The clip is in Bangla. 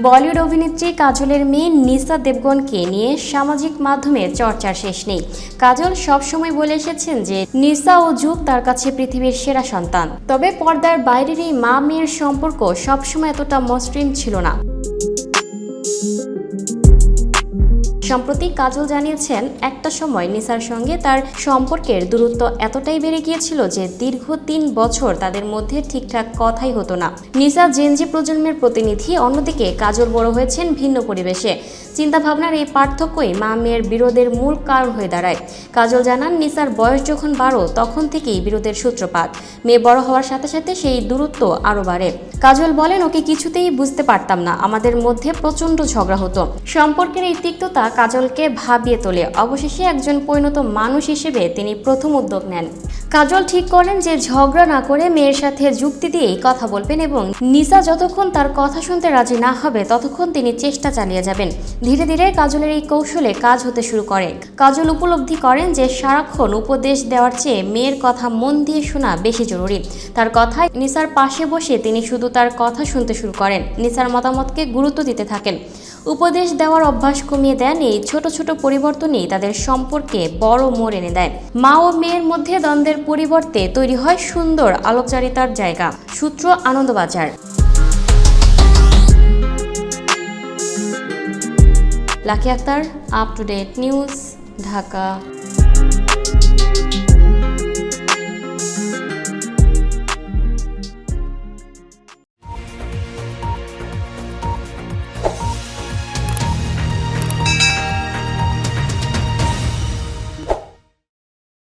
বলিউড অভিনেত্রী কাজলের মেয়ে নিসা দেবগনকে নিয়ে সামাজিক মাধ্যমে চর্চার শেষ নেই। কাজল সবসময় বলে এসেছেন যে নিসা ও যুগ তার কাছে পৃথিবীর সেরা সন্তান। তবে পর্দার বাইরের এই মা মেয়ের সম্পর্ক সবসময় এতটা মসৃণ ছিল না। সম্প্রতি কাজল জানিয়েছেন, একটা সময় নিসার সঙ্গে তার সম্পর্কের দূরত্ব এতটাই বেড়ে গিয়েছিল যে দীর্ঘ ৩ বছর তাদের মধ্যে ঠিকঠাক কথাই হতো না। নিসা জেনজি প্রজন্মের প্রতিনিধি, অন্যদিকে কাজল বড় হয়েছেন ভিন্ন পরিবেশে। চিন্তাভাবনার এই পার্থক্যই মা মেয়ের বিরোধের মূল কারণ হয়ে দাঁড়ায়। কাজল জানান, নিসার বয়স যখন 12 তখন থেকেই বিরোধের সূত্রপাত। মেয়ে বড় হওয়ার সাথে সাথে সেই দূরত্ব আরও বাড়ে। কাজল বলেন, ওকে কিছুতেই বুঝতে পারতাম না, আমাদের মধ্যে প্রচণ্ড ঝগড়া হতো। সম্পর্কের এই তিক্ততা কাজলকে ভাবিয়ে তোলে। অবশেষে একজন পরিণত মানুষ হিসেবে তিনি প্রথম উদ্যোগ নেন। কাজল ঠিক করেন যে ঝগড়া না করে মেয়ের সাথে যুক্তি দিয়েই কথা বলবেন এবং নিসা যতক্ষণ তার কথা শুনতে রাজি না হবে ততক্ষণ তিনি চেষ্টা চালিয়ে যাবেন। ধীরে ধীরে কাজলের এই কৌশলে কাজ হতে শুরু করে। কাজল উপলব্ধি করেন যে সারাক্ষণ উপদেশ দেওয়ার চেয়ে মেয়ের কথা মন দিয়ে শোনা বেশি জরুরি। তার কথায় নিসার পাশে বসে তিনি শুধু তার কথা শুনতে শুরু করেন। নিসার মতামতকে গুরুত্ব দিতে থাকেন। উপদেশ দেওয়ার অভ্যাস কমিয়ে দেন। এই ছোট ছোট পরিবর্তনই তাদের সম্পর্কে বড় মোড় এনে দেয়। মা ও মেয়ের মধ্যে দ্বন্দ্বের পরিবর্তে তৈরি হয় সুন্দর আলোকচারিতার জায়গা। সূত্র Anandabazar. Lucky Akter, up to date news, Dhaka.